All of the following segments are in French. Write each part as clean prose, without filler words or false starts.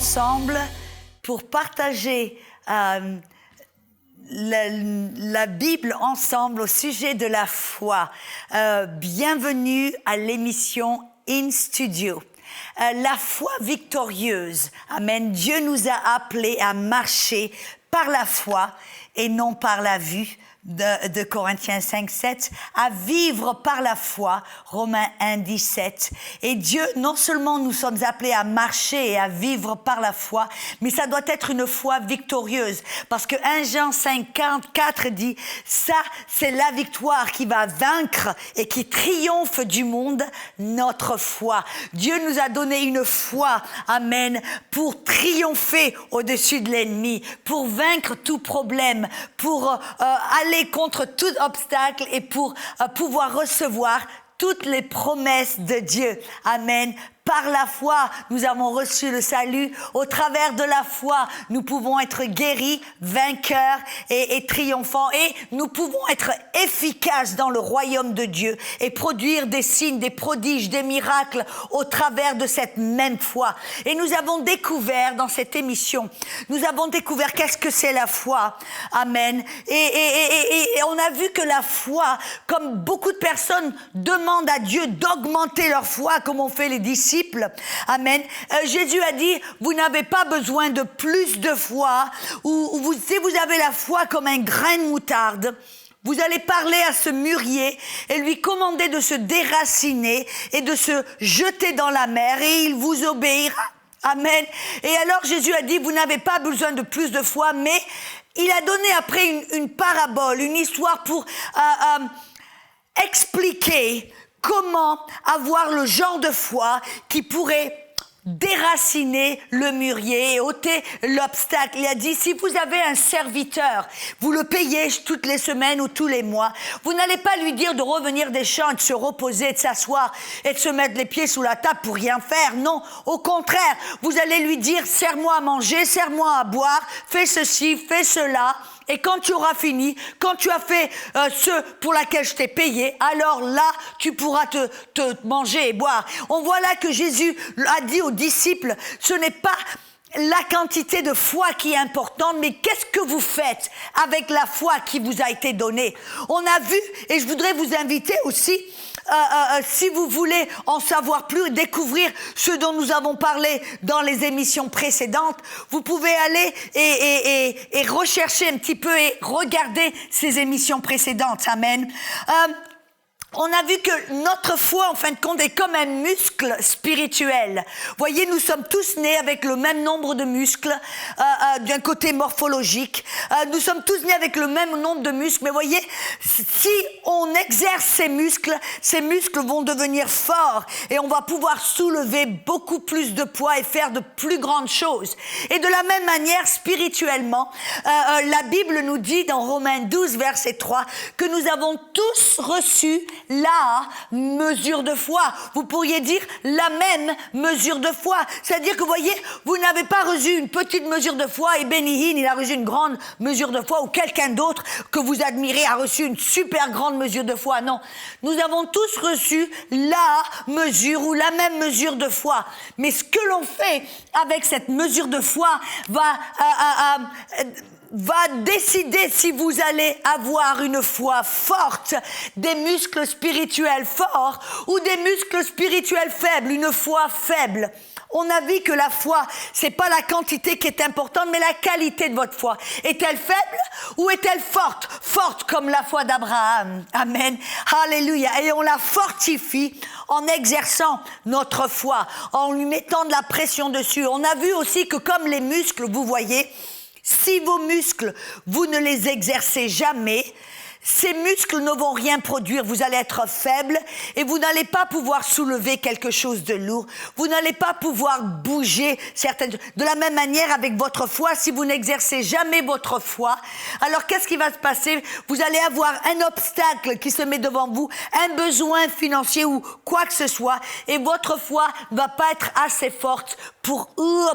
ensemble pour partager la Bible ensemble au sujet de la foi. Bienvenue à l'émission In Studio. La foi victorieuse. Amen. Dieu nous a appelés à marcher par la foi et non par la vue. De Corinthiens 5, 7, à vivre par la foi, Romains 1, 17. Et Dieu, non seulement nous sommes appelés à marcher et à vivre par la foi, mais ça doit être une foi victorieuse. Parce que 1 Jean 5, 44 dit, ça, c'est la victoire qui va vaincre et qui triomphe du monde, notre foi. Dieu nous a donné une foi, amen, pour triompher au-dessus de l'ennemi, pour vaincre tout problème, pour aller contre tout obstacle et pour pouvoir recevoir toutes les promesses de Dieu. Amen. Par la foi, nous avons reçu le salut. Au travers de la foi, nous pouvons être guéris, vainqueurs et triomphants. Et nous pouvons être efficaces dans le royaume de Dieu et produire des signes, des prodiges, des miracles au travers de cette même foi. Et nous avons découvert dans cette émission, qu'est-ce que c'est la foi. Amen. Et on a vu que la foi, comme beaucoup de personnes demandent à Dieu d'augmenter leur foi, comme ont fait les disciples. Amen. Jésus a dit, vous n'avez pas besoin de plus de foi, si vous avez la foi comme un grain de moutarde, vous allez parler à ce mûrier et lui commander de se déraciner et de se jeter dans la mer et il vous obéira. Amen. Et alors Jésus a dit, vous n'avez pas besoin de plus de foi, mais il a donné après une parabole, une histoire pour expliquer comment avoir le genre de foi qui pourrait déraciner le mûrier et ôter l'obstacle. Il a dit, si vous avez un serviteur, vous le payez toutes les semaines ou tous les mois, vous n'allez pas lui dire de revenir des champs et de se reposer, de s'asseoir et de se mettre les pieds sous la table pour rien faire. Non, au contraire, vous allez lui dire, sers-moi à manger, sers-moi à boire, fais ceci, fais cela. Et quand tu auras fini, quand tu as fait ce pour laquelle je t'ai payé, alors là, tu pourras te manger et boire. On voit là que Jésus a dit aux disciples, ce n'est pas la quantité de foi qui est importante, mais qu'est-ce que vous faites avec la foi qui vous a été donnée? On a vu, et je voudrais vous inviter aussi, si vous voulez en savoir plus, découvrir ce dont nous avons parlé dans les émissions précédentes, vous pouvez aller et rechercher un petit peu et regarder ces émissions précédentes. Amen. On a vu que notre foi, en fin de compte, est comme un muscle spirituel. Voyez, nous sommes tous nés avec le même nombre de muscles, d'un côté morphologique. Nous sommes tous nés avec le même nombre de muscles. Mais voyez, si on exerce ces muscles vont devenir forts et on va pouvoir soulever beaucoup plus de poids et faire de plus grandes choses. Et de la même manière, spirituellement, la Bible nous dit dans Romains 12, verset 3, que nous avons tous reçu la mesure de foi. Vous pourriez dire la même mesure de foi. C'est-à-dire que, vous voyez, vous n'avez pas reçu une petite mesure de foi et Benny Hinn, il a reçu une grande mesure de foi ou quelqu'un d'autre que vous admirez a reçu une super grande mesure de foi. Non. Nous avons tous reçu la mesure ou la même mesure de foi. Mais ce que l'on fait avec cette mesure de foi va décider si vous allez avoir une foi forte, des muscles spirituels forts ou des muscles spirituels faibles, une foi faible. On a vu que la foi, c'est pas la quantité qui est importante, mais la qualité de votre foi. Est-elle faible ou est-elle forte? Forte comme la foi d'Abraham. Amen. Alléluia. Et on la fortifie en exerçant notre foi, en lui mettant de la pression dessus. On a vu aussi que comme les muscles, vous voyez, si vos muscles, vous ne les exercez jamais, ces muscles ne vont rien produire. Vous allez être faible et vous n'allez pas pouvoir soulever quelque chose de lourd. Vous n'allez pas pouvoir bouger certaines... De la même manière avec votre foi, si vous n'exercez jamais votre foi, alors qu'est-ce qui va se passer? Vous allez avoir un obstacle qui se met devant vous, un besoin financier ou quoi que ce soit, et votre foi ne va pas être assez forte pour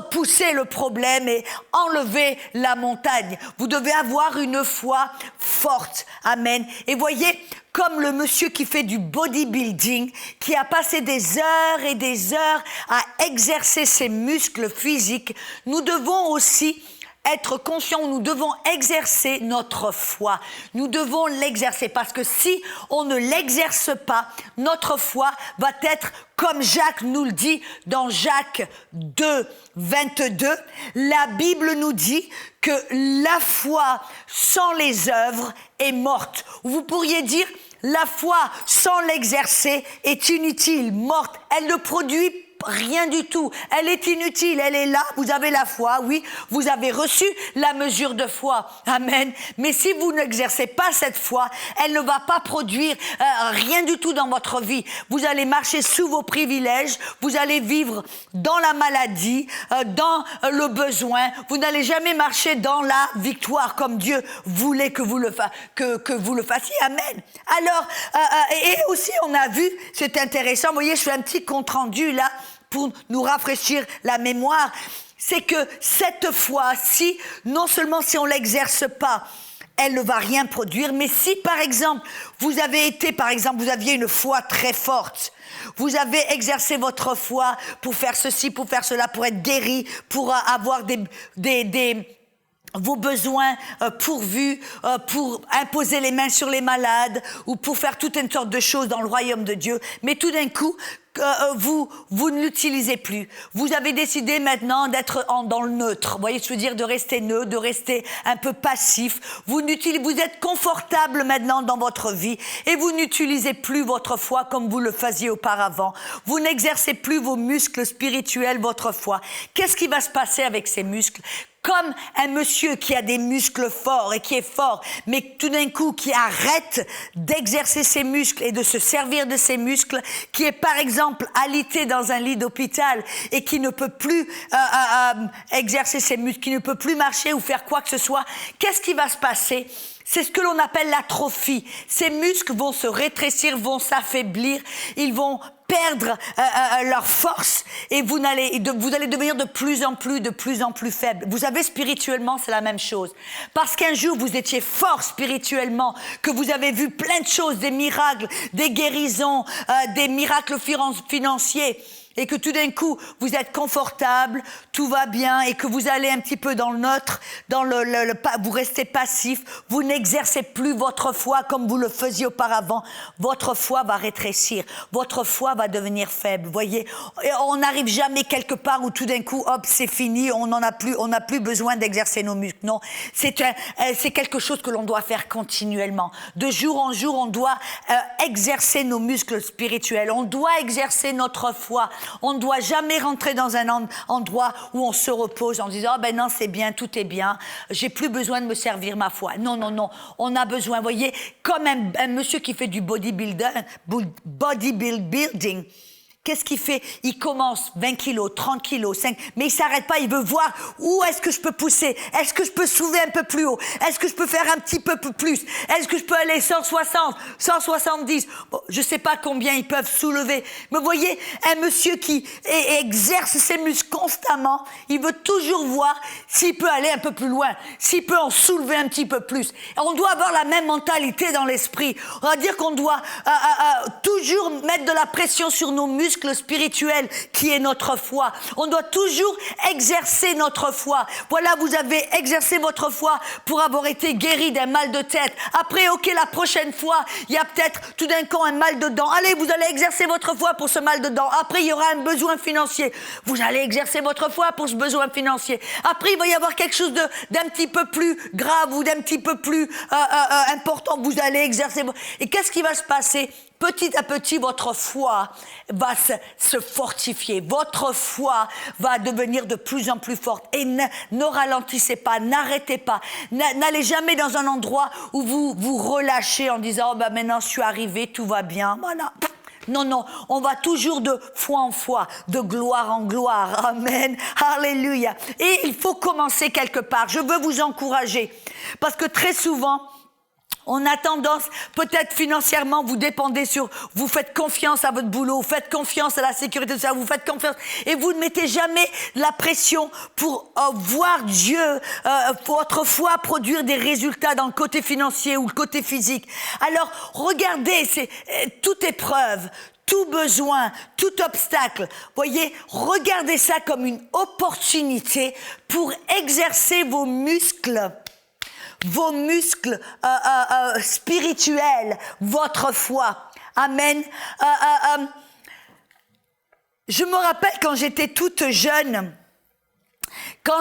pousser le problème et enlever la montagne. Vous devez avoir une foi forte. Amen. Amen. Et voyez, comme le monsieur qui fait du bodybuilding, qui a passé des heures et des heures à exercer ses muscles physiques, nous devons aussi être conscients, nous devons exercer notre foi. Nous devons l'exercer parce que si on ne l'exerce pas, notre foi va être comme Jacques nous le dit dans Jacques 2, 22. La Bible nous dit que la foi sans les œuvres est morte. Vous pourriez dire, la foi sans l'exercer est inutile, morte. Elle ne produit rien du tout. Elle est inutile. Elle est là. Vous avez la foi. Oui. Vous avez reçu la mesure de foi. Amen. Mais si vous n'exercez pas cette foi, elle ne va pas produire rien du tout dans votre vie. Vous allez marcher sous vos privilèges. Vous allez vivre dans la maladie, dans le besoin. Vous n'allez jamais marcher dans la victoire comme Dieu voulait que vous le fassiez. Amen. Alors, et aussi on a vu, c'est intéressant. Vous voyez, je fais un petit compte rendu là, pour nous rafraîchir la mémoire, c'est que cette foi, non seulement si on ne l'exerce pas, elle ne va rien produire, mais si par exemple, vous aviez une foi très forte, vous avez exercé votre foi pour faire ceci, pour faire cela, pour être guéri, pour avoir vos besoins pourvus, pour imposer les mains sur les malades ou pour faire toute une sorte de choses dans le royaume de Dieu, mais tout d'un coup, vous ne l'utilisez plus. Vous avez décidé maintenant d'être dans le neutre. Vous voyez ce que je veux dire, de rester neutre, de rester un peu passif. Vous êtes confortable maintenant dans votre vie et vous n'utilisez plus votre foi comme vous le faisiez auparavant. Vous n'exercez plus vos muscles spirituels, votre foi. Qu'est-ce qui va se passer avec ces muscles ? Comme un monsieur qui a des muscles forts et qui est fort, mais tout d'un coup qui arrête d'exercer ses muscles et de se servir de ses muscles, qui est par exemple alité dans un lit d'hôpital et qui ne peut plus exercer ses muscles, qui ne peut plus marcher ou faire quoi que ce soit, qu'est-ce qui va se passer ? C'est ce que l'on appelle l'atrophie. Ces muscles vont se rétrécir, vont s'affaiblir, ils vont perdre leur force et vous allez devenir de plus en plus faible. Vous savez, spirituellement, c'est la même chose. Parce qu'un jour, vous étiez fort spirituellement, que vous avez vu plein de choses, des miracles, des guérisons, des miracles financiers, et que tout d'un coup, vous êtes confortable, tout va bien, et que vous allez un petit peu dans le neutre, vous restez passif, vous n'exercez plus votre foi comme vous le faisiez auparavant, votre foi va rétrécir, votre foi va devenir faible, vous voyez. Et on n'arrive jamais quelque part où tout d'un coup, hop, c'est fini, on n'a plus besoin d'exercer nos muscles. Non, c'est quelque chose que l'on doit faire continuellement. De jour en jour, on doit exercer nos muscles spirituels, on doit exercer notre foi. On ne doit jamais rentrer dans un endroit où on se repose en disant « Ah ben non, c'est bien, tout est bien, j'ai plus besoin de me servir ma foi. » Non, non, non, on a besoin, vous voyez, comme un monsieur qui fait du bodybuilding, qu'est-ce qu'il fait ? Il commence 20 kilos, 30 kilos, 5, mais il s'arrête pas, il veut voir où est-ce que je peux pousser, est-ce que je peux soulever un peu plus haut, est-ce que je peux faire un petit peu plus, est-ce que je peux aller 160, 170, bon, je sais pas combien ils peuvent soulever, mais vous voyez, un monsieur qui exerce ses muscles constamment, il veut toujours voir s'il peut aller un peu plus loin, s'il peut en soulever un petit peu plus. Et on doit avoir la même mentalité dans l'esprit, on va dire qu'on doit toujours mettre de la pression sur nos muscles spirituel qui est notre foi. On doit toujours exercer notre foi. Voilà, vous avez exercé votre foi pour avoir été guéri d'un mal de tête. Après, ok, la prochaine fois, il y a peut-être tout d'un coup un mal de dents. Allez, vous allez exercer votre foi pour ce mal de dents. Après, il y aura un besoin financier. Vous allez exercer votre foi pour ce besoin financier. Après, il va y avoir quelque chose d'un petit peu plus grave ou d'un petit peu plus important. Vous allez exercer. Et qu'est-ce qui va se passer ? Petit à petit, votre foi va se fortifier. Votre foi va devenir de plus en plus forte. Et ne ralentissez pas, n'arrêtez pas. N'allez jamais dans un endroit où vous vous relâchez en disant « Oh ben maintenant je suis arrivé, tout va bien. » Voilà. Non, non, on va toujours de foi en foi, de gloire en gloire. Amen. Alléluia. Et il faut commencer quelque part. Je veux vous encourager. Parce que très souvent, On a tendance, peut-être financièrement, vous faites confiance à votre boulot, vous faites confiance à la sécurité sociale, vous faites confiance et vous ne mettez jamais la pression pour voir Dieu, votre foi produire des résultats dans le côté financier ou le côté physique. Alors, regardez, toute épreuve, tout besoin, tout obstacle, voyez, regardez ça comme une opportunité pour exercer vos muscles spirituels, votre foi. Amen. Je me rappelle quand j'étais toute jeune dans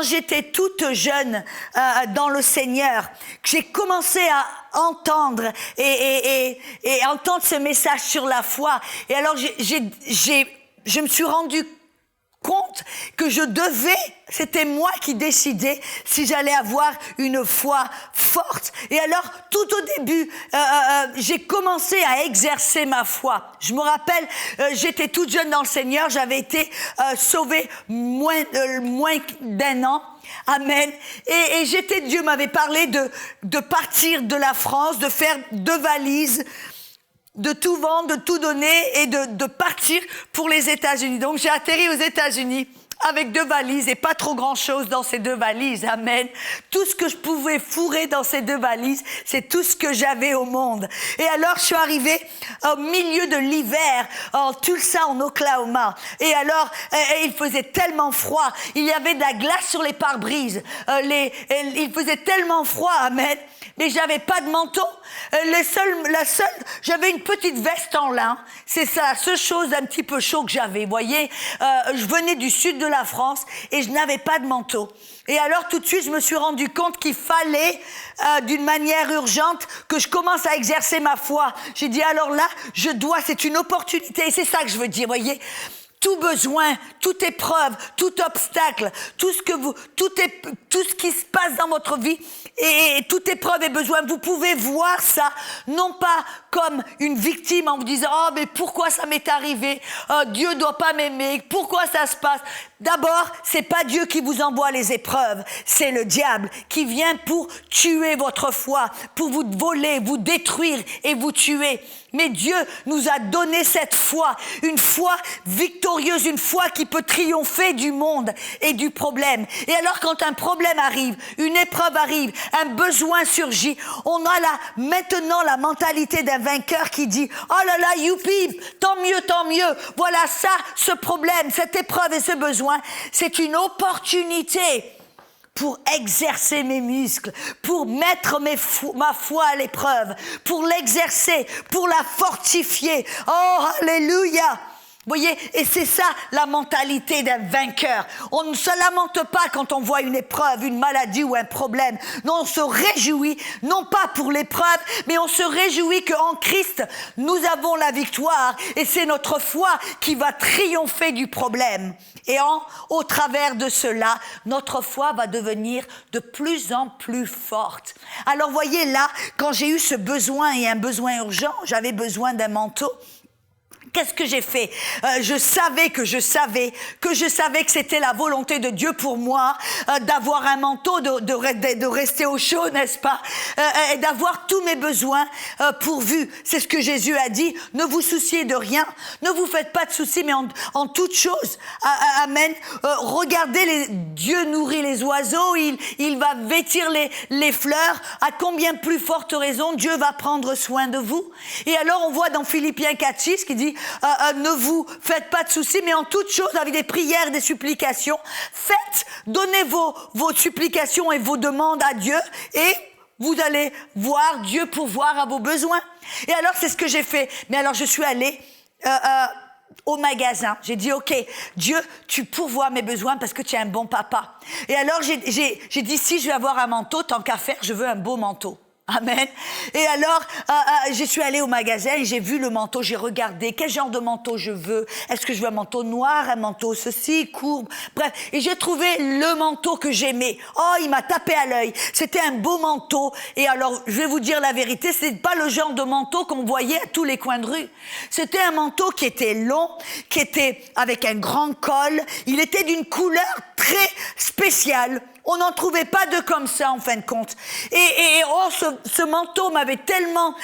le Seigneur, que j'ai commencé à entendre et entendre ce message sur la foi. Et alors je me suis rendu compte que c'était moi qui décidais si j'allais avoir une foi forte. Et alors, tout au début, j'ai commencé à exercer ma foi. Je me rappelle, j'étais toute jeune dans le Seigneur, j'avais été sauvée moins d'1 an. Amen. Et Dieu m'avait parlé de partir de la France, de faire 2 valises, de tout vendre, de tout donner et de partir pour les États-Unis. Donc, j'ai atterri aux États-Unis avec 2 valises et pas trop grand-chose dans ces 2 valises. Amen. Tout ce que je pouvais fourrer dans ces 2 valises, c'est tout ce que j'avais au monde. Et alors, je suis arrivée au milieu de l'hiver, en Tulsa, en Oklahoma. Et alors, il faisait tellement froid. Il y avait de la glace sur les pare-brises. Il faisait tellement froid, amen. Mais j'avais pas de manteau. J'avais une petite veste en lin. C'est ça, la seule chose un petit peu chaud que j'avais. Vous voyez, je venais du sud de la France et je n'avais pas de manteau. Et alors, tout de suite, je me suis rendu compte qu'il fallait, d'une manière urgente, que je commence à exercer ma foi. J'ai dit, alors là, c'est une opportunité. Et c'est ça que je veux dire, vous voyez. Tout besoin, toute épreuve, tout obstacle, tout ce qui se passe dans votre vie et toute épreuve et besoin, vous pouvez voir ça, non pas comme une victime en vous disant « Oh, mais pourquoi ça m'est arrivé? Dieu doit pas m'aimer. Pourquoi ça se passe ?» D'abord, c'est pas Dieu qui vous envoie les épreuves, c'est le diable qui vient pour tuer votre foi, pour vous voler, vous détruire et vous tuer. Mais Dieu nous a donné cette foi, une foi victorieuse, une foi qui peut triompher du monde et du problème. Et alors quand un problème arrive, une épreuve arrive, un besoin surgit, on a maintenant la mentalité d'un vainqueur qui dit « Oh là là, youpi, tant mieux, voilà ça, ce problème, cette épreuve et ce besoin, c'est une opportunité. » pour exercer mes muscles, pour mettre ma foi à l'épreuve, pour l'exercer, pour la fortifier. Oh, alléluia! Vous voyez, et c'est ça la mentalité d'un vainqueur. On ne se lamente pas quand on voit une épreuve, une maladie ou un problème. Non, on se réjouit, non pas pour l'épreuve, mais on se réjouit qu'en Christ, nous avons la victoire. Et c'est notre foi qui va triompher du problème. Et au travers de cela, notre foi va devenir de plus en plus forte. Alors voyez là, quand j'ai eu ce besoin et un besoin urgent, j'avais besoin d'un manteau. Qu'est-ce que j'ai fait? Je savais que c'était la volonté de Dieu pour moi d'avoir un manteau, de rester au chaud, n'est-ce pas? Et d'avoir tous mes besoins pourvus. C'est ce que Jésus a dit. Ne vous souciez de rien. Ne vous faites pas de soucis, mais en toute chose. Amen. Regardez, Dieu nourrit les oiseaux. Il va vêtir les fleurs. À combien plus forte raison Dieu va prendre soin de vous? Et alors on voit dans Philippiens 4:6 qui dit ne vous faites pas de soucis, mais en toute chose, avec des prières, des supplications, donnez vos supplications et vos demandes à Dieu, et vous allez voir Dieu pourvoir à vos besoins. Et alors, c'est ce que j'ai fait. Mais alors, je suis allée au magasin. J'ai dit, OK, Dieu, tu pourvois mes besoins parce que tu es un bon papa. Et alors, j'ai dit, si je vais avoir un manteau, tant qu'à faire, je veux un beau manteau. Amen. Et alors, je suis allée au magasin et j'ai vu le manteau, j'ai regardé quel genre de manteau je veux. Est-ce que je veux un manteau noir, un manteau ceci, courbe, bref. Et j'ai trouvé le manteau que j'aimais. Oh, il m'a tapé à l'œil. C'était un beau manteau. Et alors, je vais vous dire la vérité, c'est pas le genre de manteau qu'on voyait à tous les coins de rue. C'était un manteau qui était long, qui était avec un grand col. Il était d'une couleur très spéciale. On n'en trouvait pas deux comme ça, en fin de compte. Et oh, ce manteau m'avait tellement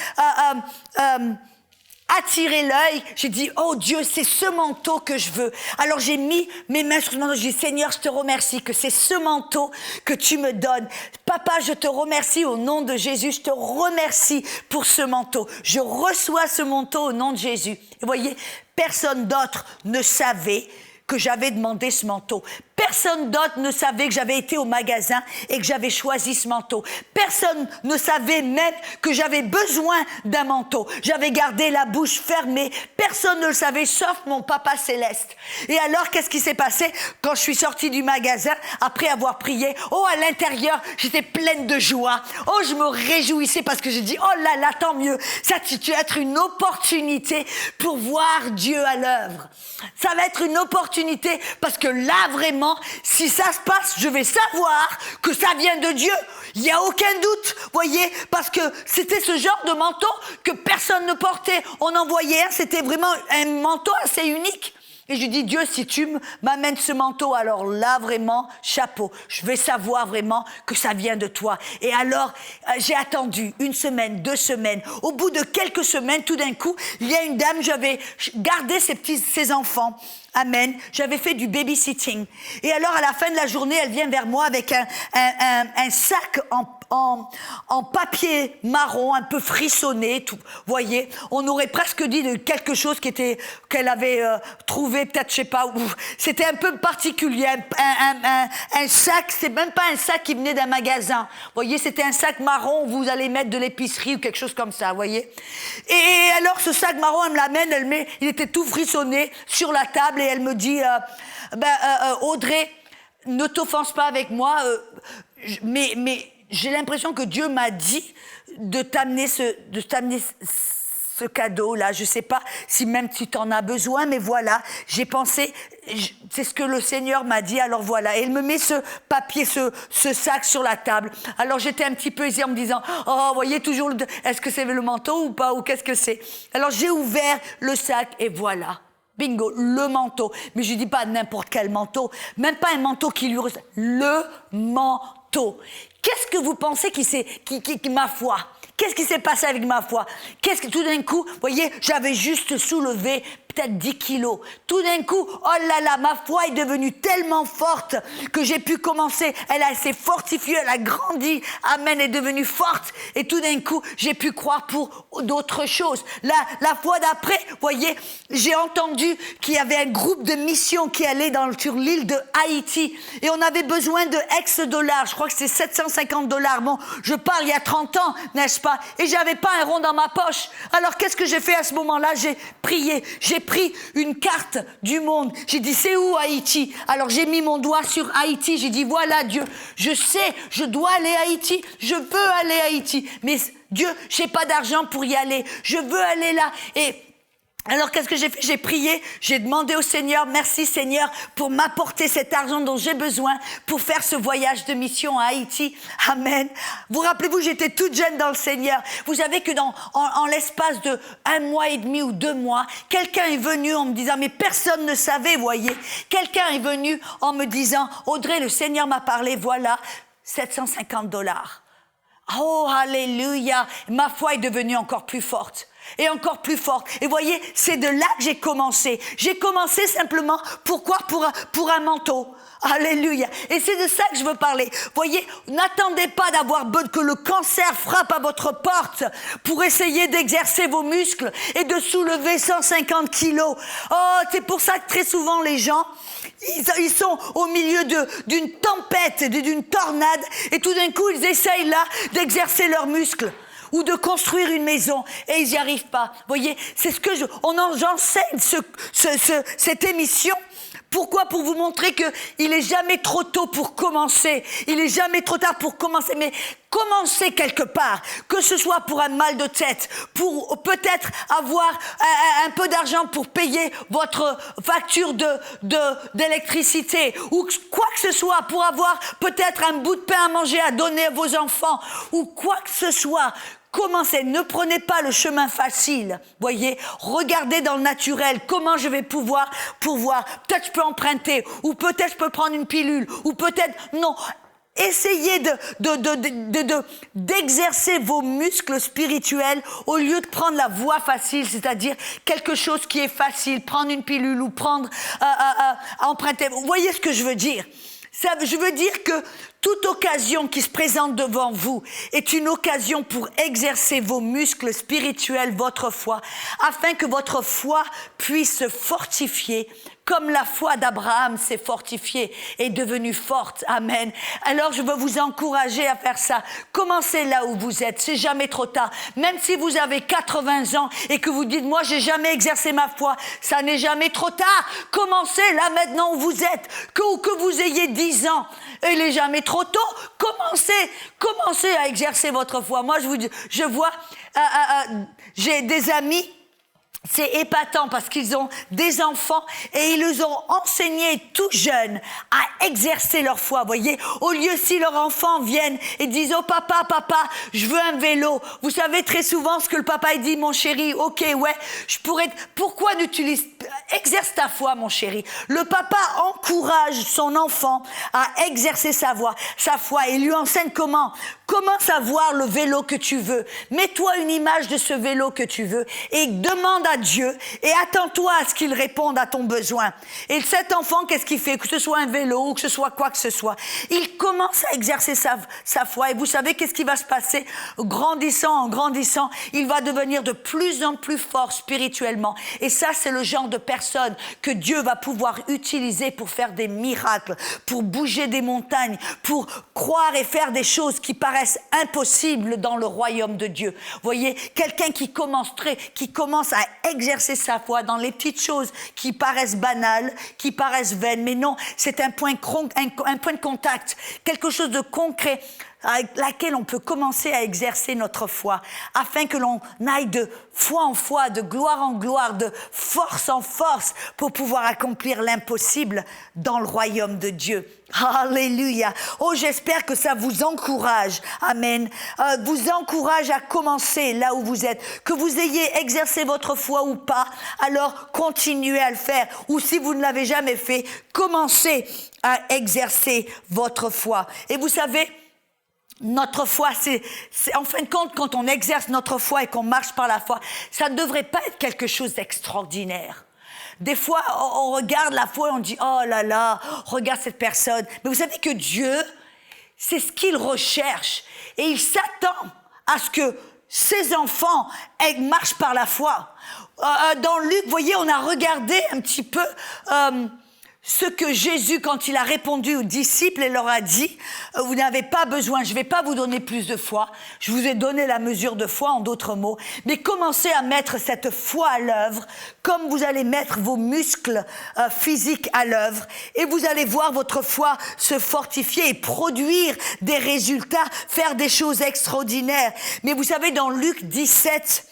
attiré l'œil. J'ai dit, oh Dieu, c'est ce manteau que je veux. Alors j'ai mis mes mains sur ce manteau. J'ai dit, Seigneur, je te remercie que c'est ce manteau que tu me donnes. Papa, je te remercie au nom de Jésus. Je te remercie pour ce manteau. Je reçois ce manteau au nom de Jésus. Et vous voyez, personne d'autre ne savait que j'avais demandé ce manteau. Personne d'autre ne savait que j'avais été au magasin et que j'avais choisi ce manteau. Personne ne savait même que j'avais besoin d'un manteau. J'avais gardé la bouche fermée. Personne ne le savait, sauf mon Papa Céleste. Et alors, qu'est-ce qui s'est passé quand je suis sortie du magasin, après avoir prié? Oh, à l'intérieur, j'étais pleine de joie. Oh, je me réjouissais parce que j'ai dit, oh là là, tant mieux. Ça va être une opportunité pour voir Dieu à l'œuvre. Ça va être une opportunité parce que là, vraiment, si ça se passe, je vais savoir que ça vient de Dieu. Il n'y a aucun doute, voyez, parce que c'était ce genre de manteau que personne ne portait. On en voyait un, c'était vraiment un manteau assez unique. Et je lui dis, Dieu, si tu m'amènes ce manteau, alors là, vraiment, chapeau. Je vais savoir vraiment que ça vient de toi. Et alors, j'ai attendu 1 semaine, 2 semaines. Au bout de quelques semaines, tout d'un coup, il y a une dame, j'avais gardé ses enfants. Amen. J'avais fait du babysitting. Et alors, à la fin de la journée, elle vient vers moi avec un sac en papier marron, un peu frissonné, tout. Voyez, on aurait presque dit de quelque chose qu'elle avait trouvé, peut-être, je sais pas où. C'était un peu particulier. Un sac, c'est même pas un sac qui venait d'un magasin. Voyez, c'était un sac marron où vous allez mettre de l'épicerie ou quelque chose comme ça, voyez. Et alors, ce sac marron, elle me l'amène, il était tout frissonné sur la table et elle me dit, Audrey, ne t'offense pas avec moi, mais j'ai l'impression que Dieu m'a dit de t'amener ce cadeau-là. Je ne sais pas si même tu t'en as besoin, mais voilà, j'ai pensé, c'est ce que le Seigneur m'a dit, alors voilà. Et il me met ce papier, ce sac sur la table. Alors j'étais un petit peu hésitée en me disant, oh, voyez, toujours, est-ce que c'est le manteau ou pas, ou qu'est-ce que c'est? Alors j'ai ouvert le sac et voilà. Bingo, le manteau. Mais je ne dis pas n'importe quel manteau, même pas un manteau qui lui ressemble. Le manteau. Qu'est-ce que vous pensez ma foi? Qu'est-ce qui s'est passé avec ma foi? Qu'est-ce que tout d'un coup, vous voyez, j'avais juste soulevé peut-être 10 kilos. Tout d'un coup, oh là là, ma foi est devenue tellement forte que j'ai pu commencer. Elle s'est fortifiée, elle a grandi. Amen, elle est devenue forte. Et tout d'un coup, j'ai pu croire pour d'autres choses. La fois d'après, vous voyez, j'ai entendu qu'il y avait un groupe de mission qui allait sur l'île de Haïti. Et on avait besoin de $. Je crois que c'est $750. Bon, je parle il y a 30 ans, n'est-ce pas? Et j'avais pas un rond dans ma poche. Alors, qu'est-ce que j'ai fait à ce moment-là? J'ai prié. J'ai pris une carte du monde. J'ai dit, c'est où Haïti? Alors j'ai mis mon doigt sur Haïti. J'ai dit, voilà Dieu, je sais, je dois aller à Haïti. Je veux aller à Haïti. Mais Dieu, j'ai pas d'argent pour y aller. Je veux aller là. Et alors, qu'est-ce que j'ai fait? J'ai prié, j'ai demandé au Seigneur, merci Seigneur, pour m'apporter cet argent dont j'ai besoin pour faire ce voyage de mission à Haïti. Amen. Vous rappelez-vous, j'étais toute jeune dans le Seigneur. Vous savez que en l'espace de 1 mois et demi ou 2 mois, quelqu'un est venu en me disant, mais personne ne savait, voyez. Quelqu'un est venu en me disant, Audrey, le Seigneur m'a parlé, voilà, $750. Oh, alléluia. Ma foi est devenue encore plus forte. Et encore plus forte. Et voyez, c'est de là que j'ai commencé. J'ai commencé simplement, pourquoi? Pour un manteau. Alléluia. Et c'est de ça que je veux parler. Voyez, n'attendez pas que le cancer frappe à votre porte pour essayer d'exercer vos muscles et de soulever 150 kilos. Oh, c'est pour ça que très souvent les gens, ils sont au milieu d'une tempête, d'une tornade, et tout d'un coup, ils essayent là d'exercer leurs muscles ou de construire une maison, et ils n'y arrivent pas. Vous voyez, c'est ce que j'enseigne cette émission. Pourquoi? Pour vous montrer qu'il n'est jamais trop tôt pour commencer. Il n'est jamais trop tard pour commencer. Mais commencez quelque part. Que ce soit pour un mal de tête, pour peut-être avoir un peu d'argent pour payer votre facture d'électricité, ou quoi que ce soit, pour avoir peut-être un bout de pain à manger à donner à vos enfants, ou quoi que ce soit. Commencez, ne prenez pas le chemin facile, voyez, regardez dans le naturel, comment je vais pouvoir, peut-être je peux emprunter, ou peut-être je peux prendre une pilule, ou peut-être, non, essayez d'exercer vos muscles spirituels au lieu de prendre la voie facile, c'est-à-dire quelque chose qui est facile, prendre une pilule ou emprunter. Vous voyez ce que je veux dire? Je veux dire que toute occasion qui se présente devant vous est une occasion pour exercer vos muscles spirituels, votre foi, afin que votre foi puisse se fortifier comme la foi d'Abraham s'est fortifiée et est devenue forte. Amen. Alors je veux vous encourager à faire ça. Commencez là où vous êtes. C'est jamais trop tard. Même si vous avez 80 ans et que vous dites, moi, j'ai jamais exercé ma foi, ça n'est jamais trop tard. Commencez là maintenant où vous êtes. Que vous ayez 10 ans, il n'est jamais trop tôt. Commencez à exercer votre foi. Moi, je vois, j'ai des amis. C'est épatant parce qu'ils ont des enfants et ils les ont enseignés tout jeunes à exercer leur foi. Vous voyez, au lieu si leurs enfants viennent et disent « Oh papa, je veux un vélo ». Vous savez très souvent ce que le papa il dit « Mon chéri, ok, ouais, pourquoi exerce ta foi, mon chéri ». Le papa encourage son enfant à exercer sa foi et lui enseigne comment savoir le vélo que tu veux. Mets-toi une image de ce vélo que tu veux et demande à Dieu et attends-toi à ce qu'il réponde à ton besoin. Et cet enfant, qu'est-ce qu'il fait? Que ce soit un vélo ou que ce soit quoi que ce soit, il commence à exercer sa foi. Et vous savez qu'est-ce qui va se passer? En grandissant, il va devenir de plus en plus fort spirituellement. Et ça, c'est le genre de personne que Dieu va pouvoir utiliser pour faire des miracles, pour bouger des montagnes, pour croire et faire des choses qui paraissent impossibles dans le royaume de Dieu. Vous voyez, quelqu'un qui commence à exercer sa foi dans les petites choses qui paraissent banales, qui paraissent vaines, mais non, c'est un point de contact, quelque chose de concret avec laquelle on peut commencer à exercer notre foi, afin que l'on aille de foi en foi, de gloire en gloire, de force en force, pour pouvoir accomplir l'impossible dans le royaume de Dieu. Alléluia. Oh, j'espère que ça vous encourage. Amen. Vous encourage à commencer là où vous êtes. Que vous ayez exercé votre foi ou pas, alors continuez à le faire. Ou si vous ne l'avez jamais fait, commencez à exercer votre foi. Et vous savez, notre foi, c'est en fin de compte, quand on exerce notre foi et qu'on marche par la foi, ça ne devrait pas être quelque chose d'extraordinaire. Des fois, on regarde la foi et on dit « Oh là là, regarde cette personne ». Mais vous savez que Dieu, c'est ce qu'il recherche. Et il s'attend à ce que ses enfants marchent par la foi. Dans Luc, vous voyez, on a regardé un petit peu ce que Jésus, quand il a répondu aux disciples, il leur a dit « Vous n'avez pas besoin, je ne vais pas vous donner plus de foi. Je vous ai donné la mesure de foi, en d'autres mots. Mais commencez à mettre cette foi à l'œuvre, comme vous allez mettre vos muscles physiques à l'œuvre. Et vous allez voir votre foi se fortifier et produire des résultats, faire des choses extraordinaires. » Mais vous savez, dans Luc 17,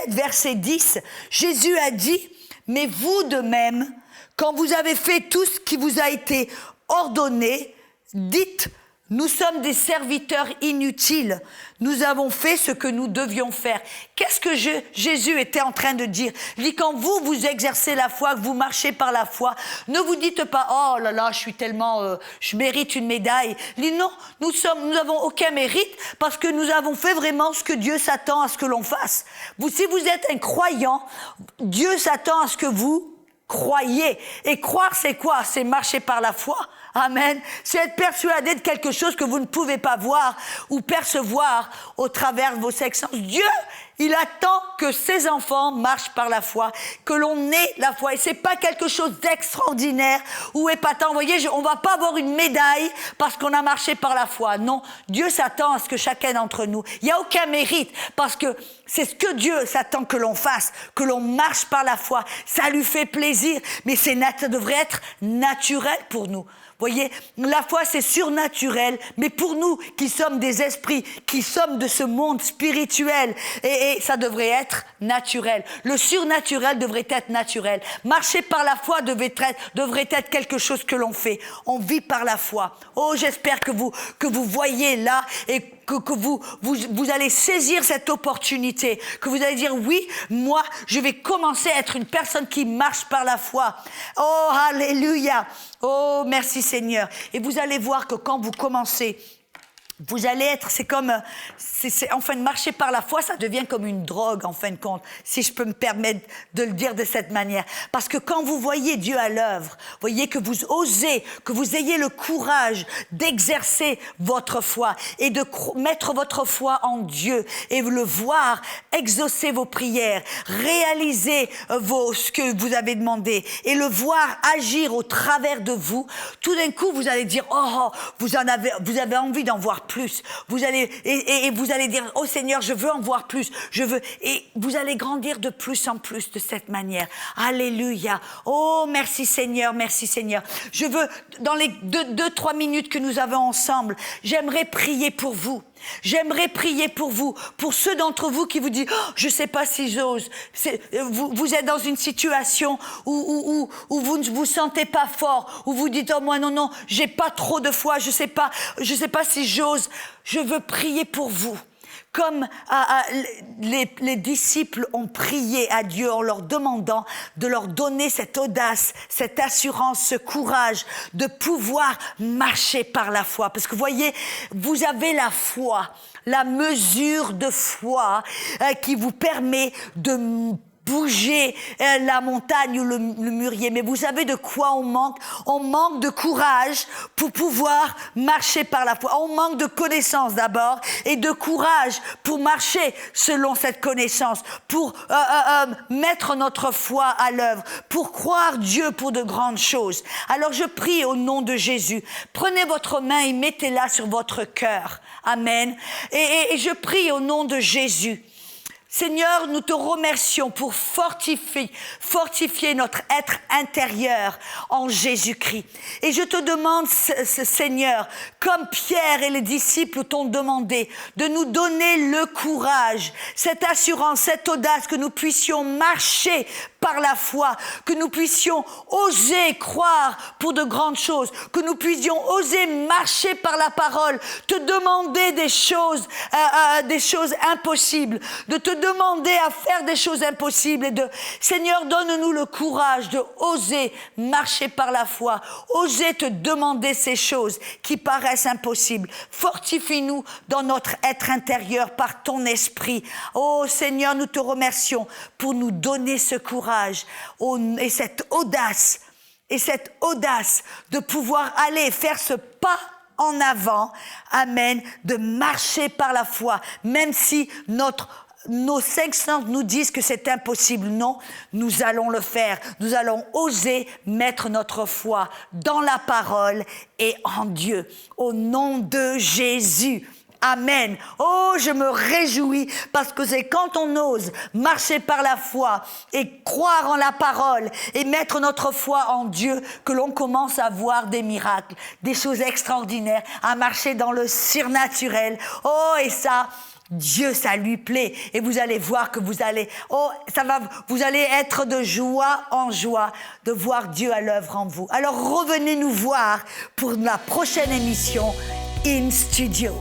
verset 10, Jésus a dit « Mais vous de même, quand vous avez fait tout ce qui vous a été ordonné, dites, nous sommes des serviteurs inutiles. Nous avons fait ce que nous devions faire. » Qu'est-ce que Jésus était en train de dire? Il dit, quand vous exercez la foi, que vous marchez par la foi, ne vous dites pas, oh là là, je mérite une médaille. Il dit, non, nous n'avons aucun mérite parce que nous avons fait vraiment ce que Dieu s'attend à ce que l'on fasse. Si vous êtes un croyant, Dieu s'attend à ce que vous croyez. Et croire, c'est quoi? C'est marcher par la foi. Amen. C'est être persuadé de quelque chose que vous ne pouvez pas voir ou percevoir au travers de vos sens. Dieu, il attend que ses enfants marchent par la foi, que l'on ait la foi. Et c'est pas quelque chose d'extraordinaire ou épatant. Vous voyez, on va pas avoir une médaille parce qu'on a marché par la foi. Non, Dieu s'attend à ce que chacun d'entre nous, il n'y a aucun mérite parce que c'est ce que Dieu s'attend que l'on fasse, que l'on marche par la foi. Ça lui fait plaisir, mais ça devrait être naturel pour nous. Vous voyez, la foi, c'est surnaturel, mais pour nous qui sommes des esprits, qui sommes de ce monde spirituel, et ça devrait être naturel. Le surnaturel devrait être naturel. Marcher par la foi devrait être quelque chose que l'on fait. On vit par la foi. Oh, j'espère que vous voyez là, et que vous allez saisir cette opportunité, que vous allez dire oui, moi je vais commencer à être une personne qui marche par la foi. Oh, alléluia. Oh, merci Seigneur. Et vous allez voir que quand vous commencez, vous allez être, en fin de marcher par la foi, ça devient comme une drogue en fin de compte, si je peux me permettre de le dire de cette manière. Parce que quand vous voyez Dieu à l'œuvre, voyez que vous osez, que vous ayez le courage d'exercer votre foi et de mettre votre foi en Dieu et le voir exaucer vos prières, réaliser ce que vous avez demandé et le voir agir au travers de vous, tout d'un coup vous allez dire, oh, vous avez envie d'en voir plus. Vous allez dire, oh Seigneur, je veux en voir plus. Et vous allez grandir de plus en plus de cette manière. Alléluia. Oh, merci Seigneur, merci Seigneur. Je veux, dans les 2-3 minutes que nous avons ensemble, j'aimerais prier pour vous. J'aimerais prier pour vous, pour ceux d'entre vous qui vous disent oh, je ne sais pas si j'ose. Vous êtes dans une situation où vous ne vous sentez pas fort, où vous dites oh moi non, j'ai pas trop de foi, je sais pas si j'ose. Je veux prier pour vous. Comme les disciples ont prié à Dieu en leur demandant de leur donner cette audace, cette assurance, ce courage de pouvoir marcher par la foi. Parce que voyez, vous avez la foi, la mesure de foi qui vous permet de bouger la montagne ou le mûrier. Mais vous savez de quoi on manque? On manque de courage pour pouvoir marcher par la foi. On manque de connaissance d'abord et de courage pour marcher selon cette connaissance, pour mettre notre foi à l'œuvre, pour croire Dieu pour de grandes choses. Alors je prie au nom de Jésus. Prenez votre main et mettez-la sur votre cœur. Amen. Et je prie au nom de Jésus. Seigneur, nous te remercions pour fortifier notre être intérieur en Jésus-Christ. Et je te demande, Seigneur, comme Pierre et les disciples t'ont demandé, de nous donner le courage, cette assurance, cette audace, que nous puissions marcher par la foi, que nous puissions oser croire pour de grandes choses, que nous puissions oser marcher par la parole, te demander des choses impossibles, de te demander à faire des choses impossibles. Seigneur, donne-nous le courage de oser marcher par la foi, oser te demander ces choses qui paraissent impossibles. Fortifie-nous dans notre être intérieur par ton esprit. Oh Seigneur, nous te remercions pour nous donner ce courage et cette audace de pouvoir aller faire ce pas en avant, amen, de marcher par la foi, même si nos 5 sens nous disent que c'est impossible. Non, nous allons le faire. Nous allons oser mettre notre foi dans la parole et en Dieu. Au nom de Jésus. Amen. Oh, je me réjouis parce que c'est quand on ose marcher par la foi et croire en la parole et mettre notre foi en Dieu que l'on commence à voir des miracles, des choses extraordinaires, à marcher dans le surnaturel. Oh, et ça, Dieu, ça lui plaît. Et vous allez voir que vous allez être de joie en joie de voir Dieu à l'œuvre en vous. Alors revenez nous voir pour la prochaine émission In Studio.